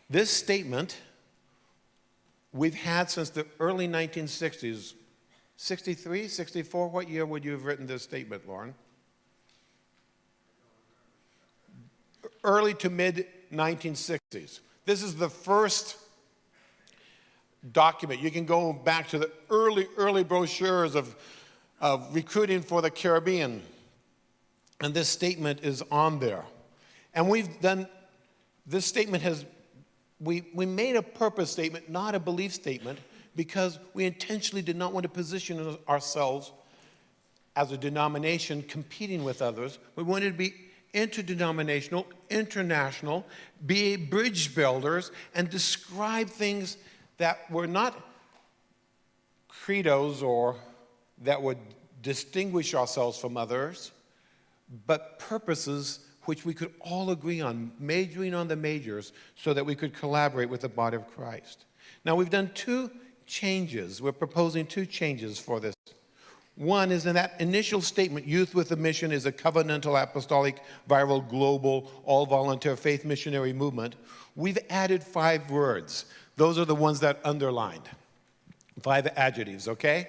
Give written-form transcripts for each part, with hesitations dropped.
This statement we've had since the early 1960s. 63, 64, what year would you have written this statement, Lauren? Early to mid 1960s. This is the first document. You can go back to the early brochures of recruiting for the Caribbean, and this statement is on there. And we've done, this statement has, we made a purpose statement, not a belief statement, because we intentionally did not want to position ourselves as a denomination competing with others. We wanted to be interdenominational, international, be bridge builders, and describe things that were not credos or that would distinguish ourselves from others, but purposes which we could all agree on, majoring on the majors, so that we could collaborate with the body of Christ. Now, we've done two changes. We're proposing two changes for this. One is in that initial statement, Youth with a Mission is a covenantal, apostolic, viral, global, all-volunteer faith missionary movement. We've added 5 words. Those are the ones that underlined. 5 adjectives, okay?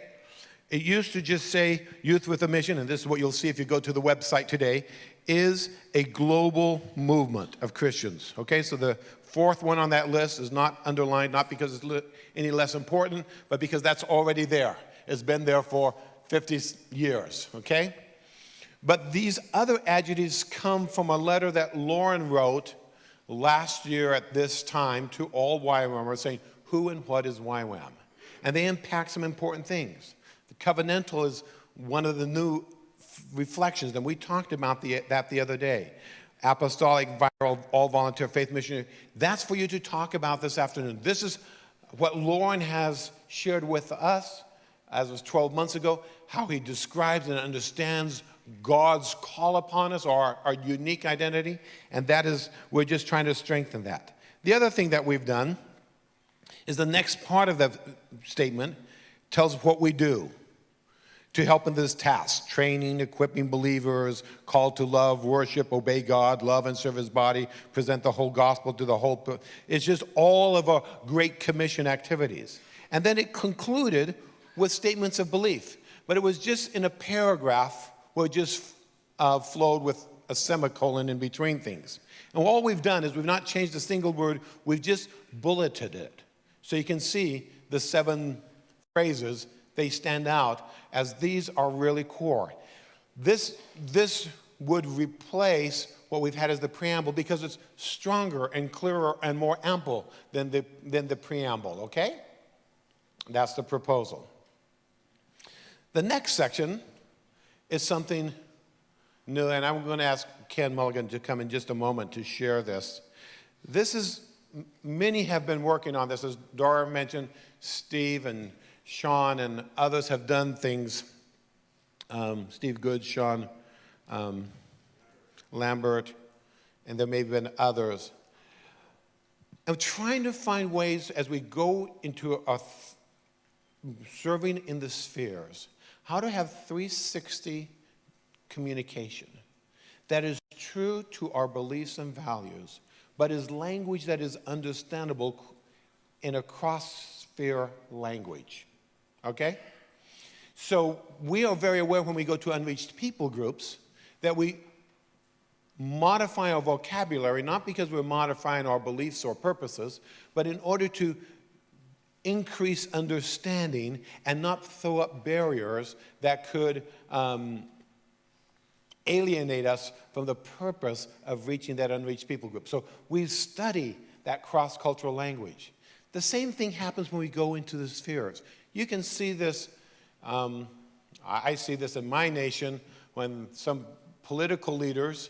It used to just say Youth with a Mission, and this is what you'll see if you go to the website today, is a global movement of Christians, okay? So the 4th one on that list is not underlined, not because it's any less important, but because that's already there. It's been there for 50 years, okay? But these other adjectives come from a letter that Lauren wrote last year at this time to all YWAMers saying, who and what is YWAM? And they impact some important things. The covenantal is one of the new reflections, and we talked about that the other day. Apostolic, viral, all-volunteer faith missionary. That's for you to talk about this afternoon. This is what Lauren has shared with us, as was 12 months ago, how he describes and understands God's call upon us, or our unique identity, and that is, we're just trying to strengthen that. The other thing that we've done is the next part of the statement tells what we do to help in this task: training, equipping believers, called to love, worship, obey God, love and serve his body, present the whole gospel to the whole. It's just all of our Great Commission activities. And then it concluded with statements of belief. But it was just in a paragraph where it just flowed with a semicolon in between things. And all we've done is we've not changed a single word, we've just bulleted it. So you can see the 7 phrases, they stand out as these are really core. This would replace what we've had as the preamble because it's stronger and clearer and more ample than the preamble, okay? That's the proposal. The next section is something new, and I'm going to ask Ken Mulligan to come in just a moment to share this. This is, many have been working on this. As Dora mentioned, Steve and Sean and others have done things. Steve Good, Sean Lambert, and there may have been others. I'm trying to find ways as we go into our serving in the spheres, how to have 360 communication that is true to our beliefs and values, but is language that is understandable in a cross-sphere language, okay? So we are very aware when we go to unreached people groups that we modify our vocabulary, not because we're modifying our beliefs or purposes, but in order to increase understanding and not throw up barriers that could alienate us from the purpose of reaching that unreached people group. So we study that cross-cultural language. The same thing happens when we go into the spheres. You can see this, I see this in my nation when some political leaders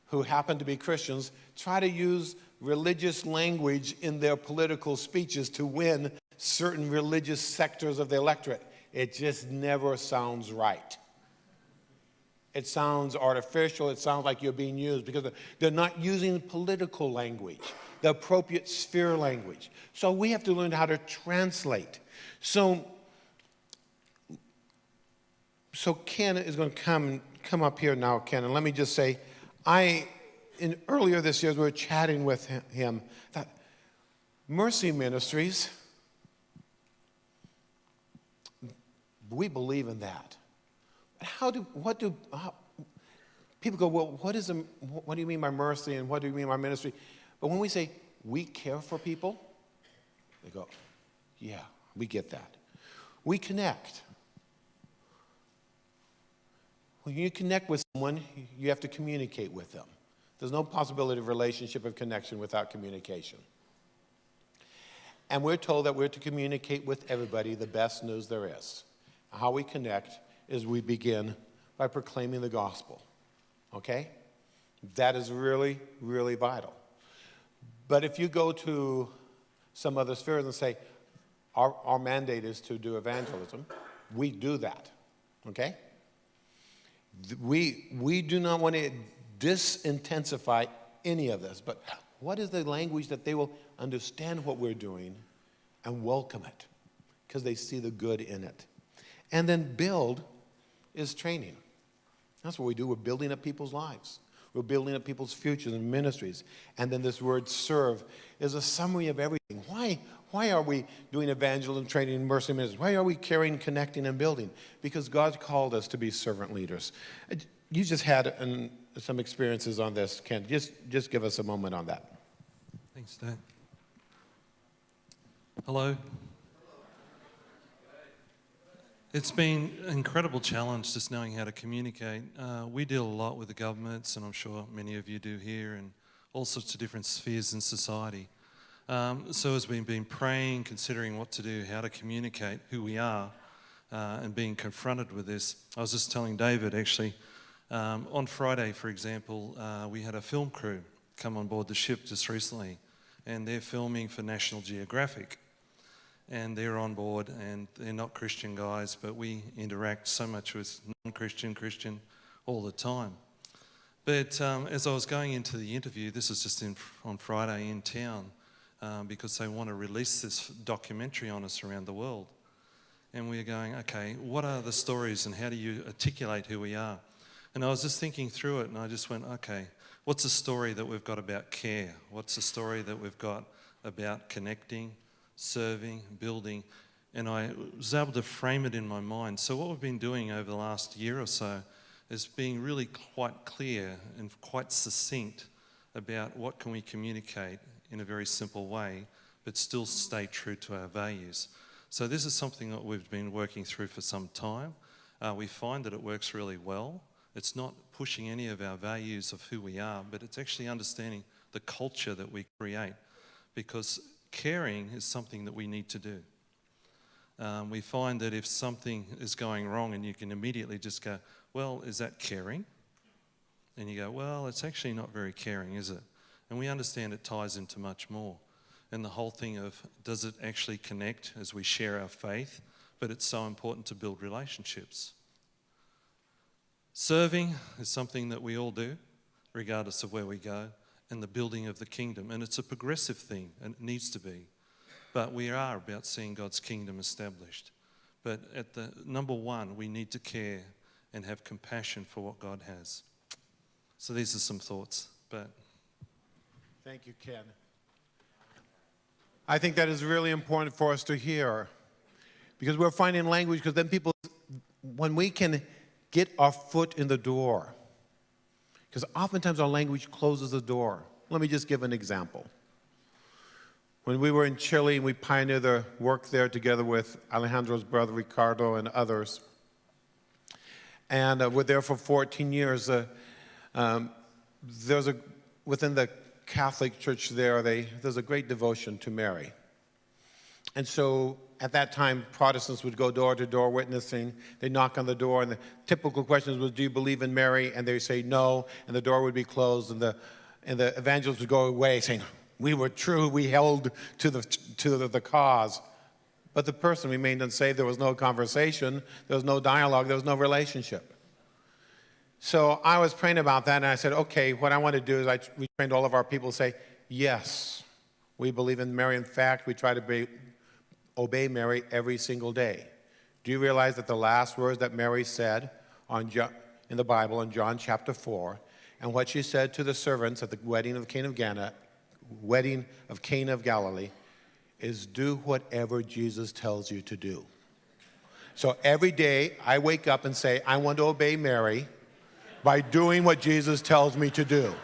who happen to be Christians try to use religious language in their political speeches to win certain religious sectors of the electorate. It just never sounds right. It sounds artificial. It sounds like you're being used because they're not using political language, the appropriate sphere language. So we have to learn how to translate. So Ken is going to come up here now, Ken, and let me just say, earlier this year, as we were chatting with him, thought, Mercy ministries, we believe in that. People go, well, what do you mean by mercy and what do you mean by ministry? But when we say we care for people, they go, yeah, we get that. We connect. When you connect with someone, you have to communicate with them. There's no possibility of relationship of connection without communication. And we're told that we're to communicate with everybody the best news there is. How we connect is we begin by proclaiming the gospel. Okay? That is really, really vital. But if you go to some other spheres and say, our mandate is to do evangelism, we do that. Okay? We do not want to disintensify any of this, but what is the language that they will understand what we're doing and welcome it because they see the good in it. And then build is training. That's what we do. We're building up people's lives. We're building up people's futures and ministries. And then this word serve is a summary of everything. Why are we doing evangelism, training, and mercy ministries? Why are we caring, connecting, and building? Because God called us to be servant leaders. You just had some experiences on this, Ken. Just give us a moment on that. Thanks, Dave. Hello. It's been an incredible challenge just knowing how to communicate. We deal a lot with the governments, and I'm sure many of you do here, and all sorts of different spheres in society. So as we've been praying, considering what to do, how to communicate who we are, and being confronted with this, I was just telling David, actually, on Friday, for example, we had a film crew come on board the ship just recently, and they're filming for National Geographic. And they're on board, and they're not Christian guys, but we interact so much with non-Christian, Christian all the time. But as I was going into the interview, this was just on Friday in town, because they want to release this documentary on us around the world. And we're going, okay, what are the stories and how do you articulate who we are? And I was just thinking through it, and I just went, okay, what's the story that we've got about care? What's the story that we've got about connecting, serving, building? And I was able to frame it in my mind. So what we've been doing over the last year or so is being really quite clear and quite succinct about what can we communicate in a very simple way, but still stay true to our values. So this is something that we've been working through for some time. We find that it works really well. It's not pushing any of our values of who we are, but it's actually understanding the culture that we create, because caring is something that we need to do. We find that if something is going wrong and you can immediately just go, well, is that caring? And you go, well, it's actually not very caring, is it? And we understand it ties into much more. And the whole thing of, does it actually connect as we share our faith? But it's so important to build relationships. Serving is something that we all do, regardless of where we go, and the building of the kingdom. And it's a progressive thing, and it needs to be. But we are about seeing God's kingdom established. But at the number one, we need to care and have compassion for what God has. So these are some thoughts. But thank you, Ken. I think that is really important for us to hear, because we're finding language, because then people, when we can get our foot in the door, because oftentimes our language closes the door. Let me just give an example. When we were in Chile, we pioneered the work there together with Alejandro's brother Ricardo and others. And we're there for 14 years. Within the Catholic Church there's a great devotion to Mary. And so at that time, Protestants would go door to door witnessing. They'd knock on the door, and the typical question was, do you believe in Mary? And they'd say no, and the door would be closed, and the evangelists would go away saying, we were true, we held to the cause. But the person remained unsaved. There was no conversation, there was no dialogue, there was no relationship. So I was praying about that, and I said, okay, what I want to do is we trained all of our people to say, yes, we believe in Mary. In fact, we try to obey Mary every single day. Do you realize that the last words that Mary said in the Bible in John chapter 4, and what she said to the servants at the wedding of Cana of Galilee, is do whatever Jesus tells you to do. So every day I wake up and say, I want to obey Mary by doing what Jesus tells me to do.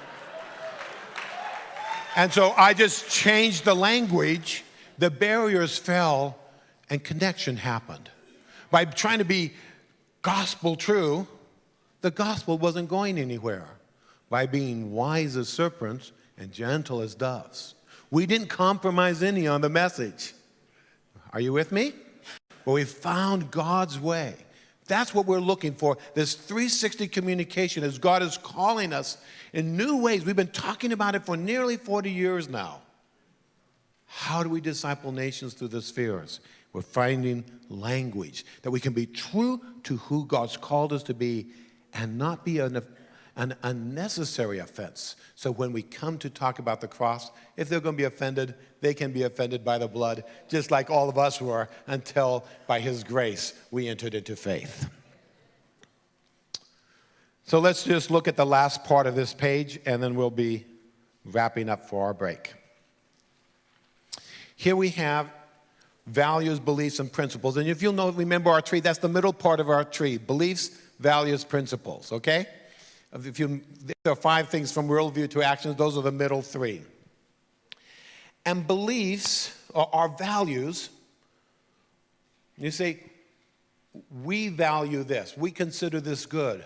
And so I just changed the language, the barriers fell, and connection happened. By trying to be gospel true, the gospel wasn't going anywhere. By being wise as serpents and gentle as doves. We didn't compromise any on the message. Are you with me? But we found God's way. That's what we're looking for. This 360 communication as God is calling us in new ways. We've been talking about it for nearly 40 years now. How do we disciple nations through the spheres? We're finding language that we can be true to who God's called us to be and not be an unnecessary offense. So when we come to talk about the cross, if they're going to be offended, they can be offended by the blood, just like all of us were, until by His grace we entered into faith. So let's just look at the last part of this page, and then we'll be wrapping up for our break. Here we have values, beliefs, and principles. And if you'll know, remember our tree, that's the middle part of our tree. Beliefs, values, principles, okay? There are 5 things from worldview to actions. Those are the middle 3. And beliefs are values. You say, we value this. We consider this good.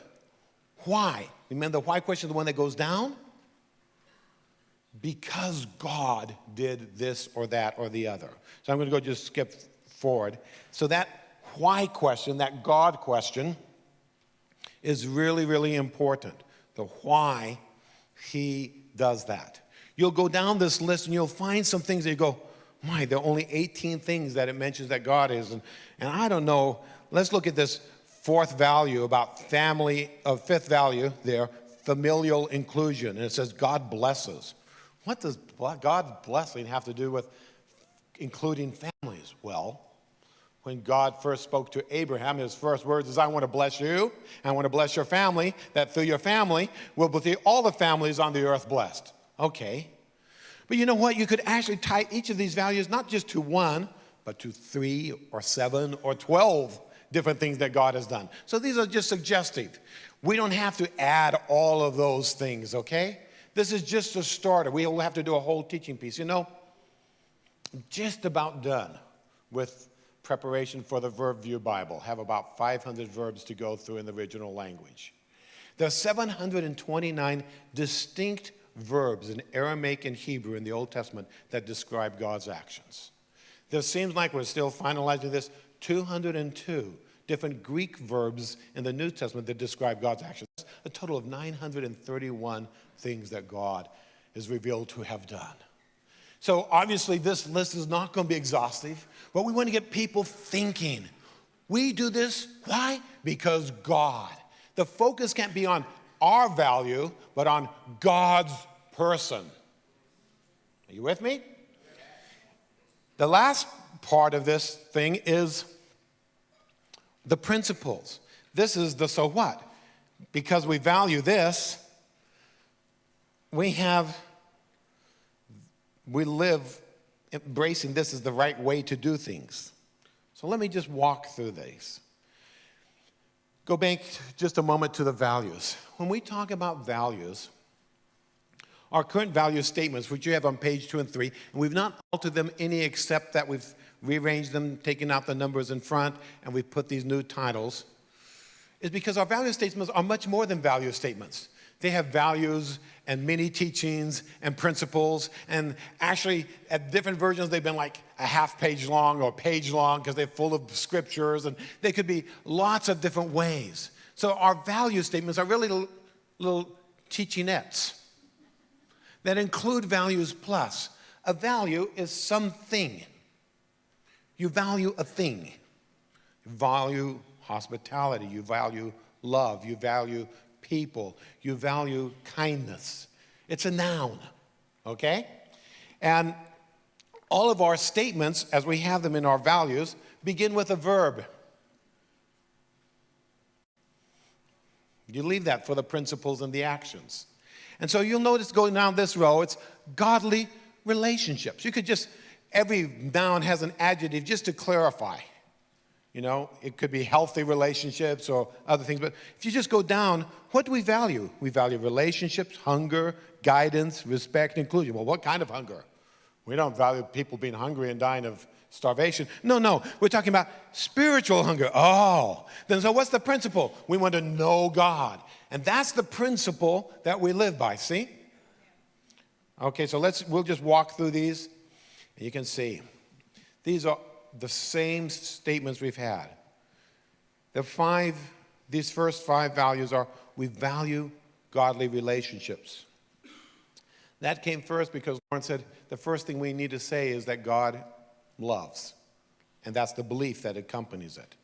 Why? Remember the why question, the one that goes down? Because God did this or that or the other. So I'm going to go just skip forward. So that why question, that God question, is really, really important. The why He does that. You'll go down this list and you'll find some things that you go, my, there are only 18 things that it mentions that God is. And I don't know. Let's look at this 4th value about family, 5th value there, familial inclusion. And it says God blesses. What does God's blessing have to do with including families? Well, when God first spoke to Abraham, his first words is, I want to bless you, I want to bless your family, that through your family will be all the families on the earth blessed. Okay. But you know what? You could actually tie each of these values not just to 1, but to 3 or 7 or 12 different things that God has done. So these are just suggestive. We don't have to add all of those things, okay? This is just a starter. We will have to do a whole teaching piece. You know, I'm just about done with preparation for the Verb View Bible. Have about 500 verbs to go through in the original language. There are 729 distinct verbs in Aramaic and Hebrew in the Old Testament that describe God's actions. There seems like we're still finalizing this. 202 different Greek verbs in the New Testament that describe God's actions. A total of 931 things that God is revealed to have done. So obviously this list is not going to be exhaustive, but we want to get people thinking. We do this, why? Because God. The focus can't be on our value, but on God's person. Are you with me? The last part of this thing is the principles. This is the so what. Because we value this, we live embracing this as the right way to do things. So let me just walk through these. Go back just a moment to the values. When we talk about values, our current value statements, which you have on page 2 and 3, and we've not altered them any except that we've rearranged them, taken out the numbers in front, and we've put these new titles, is because our value statements are much more than value statements. They have values and many teachings and principles, and actually at different versions they've been like a half page long or a page long because they're full of scriptures, and they could be lots of different ways. So our value statements are really little teachingettes that include values plus. A value is something. You value a thing. You value hospitality. You value love. You value people. You value kindness. It's a noun, okay? And all of our statements, as we have them in our values, begin with a verb. You leave that for the principles and the actions. And so you'll notice going down this row, it's godly relationships. You could just Every noun has an adjective just to clarify. It could be healthy relationships or other things. But if you just go down, what do we value? We value relationships, hunger, guidance, respect, inclusion. Well, what kind of hunger? We don't value people being hungry and dying of starvation. No. We're talking about spiritual hunger. Oh, then so what's the principle? We want to know God. And that's the principle that we live by, see? Okay, so we'll just walk through these. And you can see. These are the same statements we've had. These first 5 values are, we value godly relationships. That came first because Lauren said the first thing we need to say is that God loves. And that's the belief that accompanies it.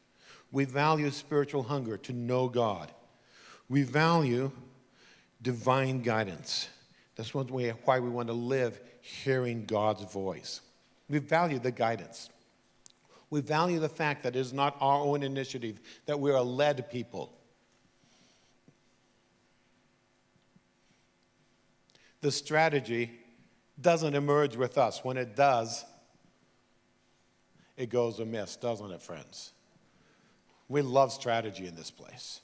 We value spiritual hunger, to know God. We value divine guidance. That's why we want to live hearing God's voice. We value the guidance. We value the fact that it is not our own initiative, that we are a led people. The strategy doesn't emerge with us. When it does, it goes amiss, doesn't it, friends? We love strategy in this place.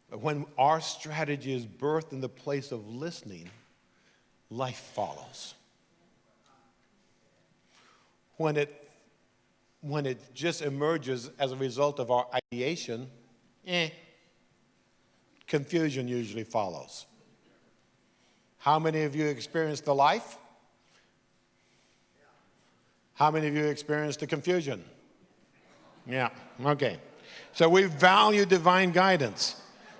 But when our strategy is birthed in the place of listening, life follows. When it just emerges as a result of our ideation, confusion usually follows. How many of you experienced the life? How many of you experienced the confusion? Yeah, okay. So we value divine guidance.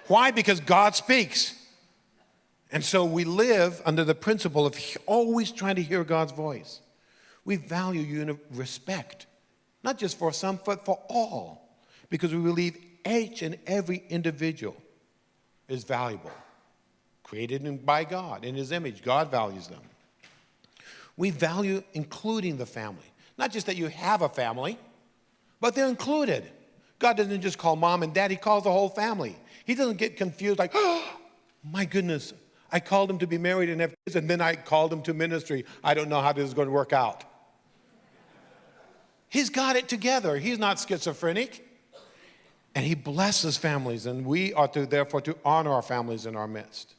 Why? Because God speaks. And so we live under the principle of always trying to hear God's voice. We value respect, not just for some, but for all, because we believe each and every individual is valuable, created by God in His image. God values them. We value including the family, not just that you have a family, but they're included. God doesn't just call mom and dad, He calls the whole family. He doesn't get confused like, oh, my goodness, I called him to be married and have kids, and then I called him to ministry. I don't know how this is going to work out. He's got it together. He's not schizophrenic. And He blesses families, and we are therefore to honor our families in our midst.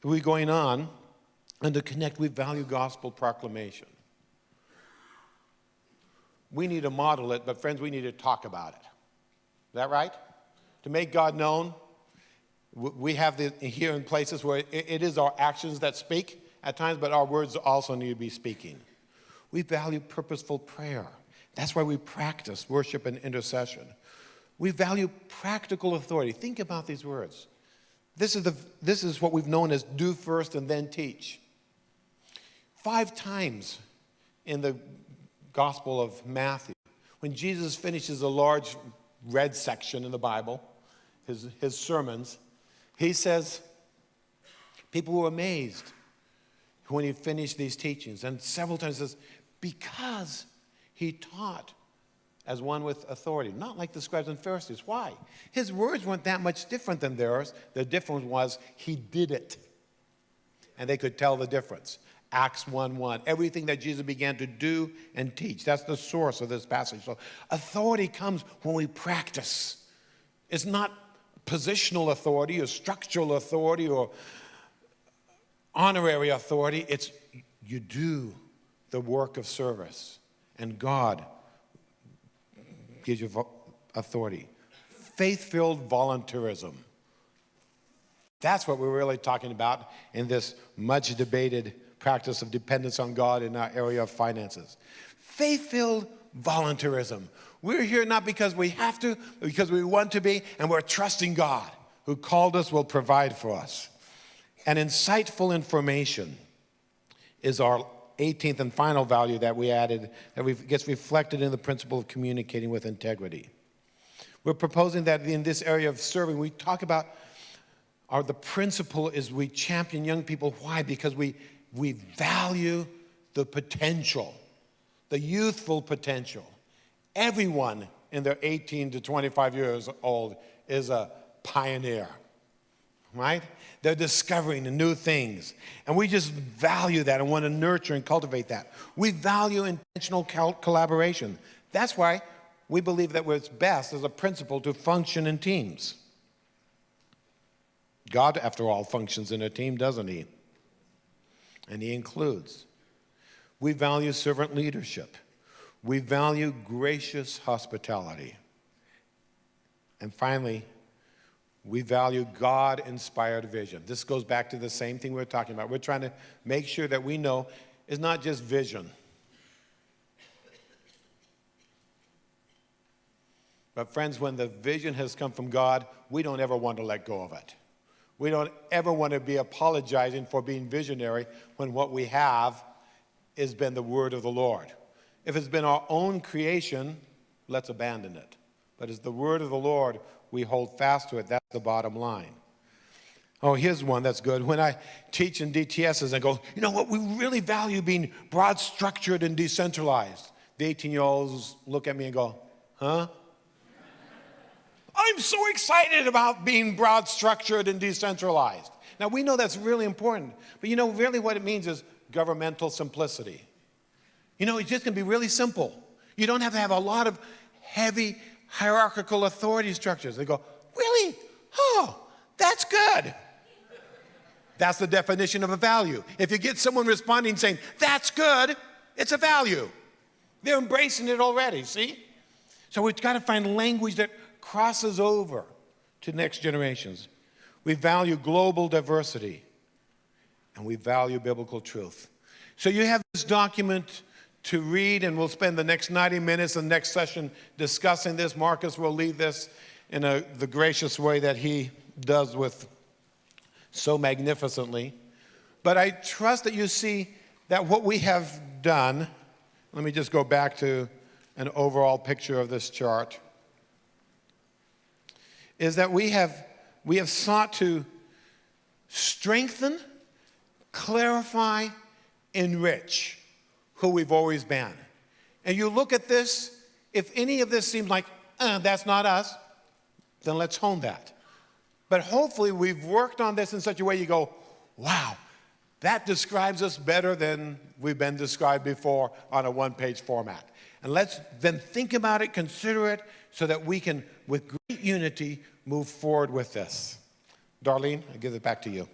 We're going on, and to connect, we value gospel proclamation. We need to model it, but friends, we need to talk about it. Is that right? To make God known, we have here in places where it is our actions that speak at times, but our words also need to be speaking. We value purposeful prayer. That's why we practice worship and intercession. We value practical authority. Think about these words. This is what we've known as do first and then teach. 5 times in the Gospel of Matthew, when Jesus finishes a large red section in the Bible, his sermons, He says, people were amazed when He finished these teachings. And several times He says, because He taught as one with authority, not like the scribes and Pharisees. Why? His words weren't that much different than theirs. The difference was He did it. And they could tell the difference. Acts 1:1. Everything that Jesus began to do and teach. That's the source of this passage. So authority comes when we practice. It's not positional authority or structural authority or honorary authority. It's you do the work of service, and God gives you authority. Faith-filled volunteerism. That's what we're really talking about in this much debated practice of dependence on God in our area of finances. Faith-filled volunteerism. We're here not because we have to, but because we want to be, and we're trusting God, who called us, will provide for us. And insightful information is our 18th and final value that we added, that gets reflected in the principle of communicating with integrity. We're proposing that in this area of serving, we talk about the principle is we champion young people. Why? Because we value the potential, the youthful potential. Everyone in their 18 to 25 years old is a pioneer. right? They're discovering new things. And we just value that and want to nurture and cultivate that. We value intentional collaboration. That's why we believe that it's best as a principle to function in teams. God, after all, functions in a team, doesn't he? And he includes. We value servant leadership. We value gracious hospitality. And finally, we value God-inspired vision. This goes back to the same thing we were talking about. We're trying to make sure that we know it's not just vision. But friends, when the vision has come from God, we don't ever want to let go of it. We don't ever want to be apologizing for being visionary when what we have has been the word of the Lord. If it's been our own creation, let's abandon it. But it's the word of the Lord, we hold fast to it. That's the bottom line. Oh, here's one that's good. When I teach in DTSs, I go, you know what, we really value being broad structured and decentralized. The 18-year-olds look at me and go, huh? I'm so excited about being broad structured and decentralized. Now, we know that's really important. But you know, really what it means is governmental simplicity. You know, it's just going to be really simple. You don't have to have a lot of heavy hierarchical authority structures. They go, really? Oh, that's good. That's the definition of a value. If you get someone responding saying, that's good, it's a value. They're embracing it already, see? So we've got to find language that crosses over to next generations. We value global diversity, and we value biblical truth. So you have this document to read, and we'll spend the next 90 minutes in the next session discussing this. Marcus will lead this in the gracious way that he does with so magnificently. But I trust that you see that what we have done, let me just go back to an overall picture of this chart, is that we have sought to strengthen, clarify, enrich who we've always been. And you look at this, if any of this seems like, that's not us, then let's hone that. But hopefully we've worked on this in such a way you go, wow, that describes us better than we've been described before on a one-page format. And let's then think about it, consider it, so that we can, with great unity, move forward with this. Darlene, I give it back to you.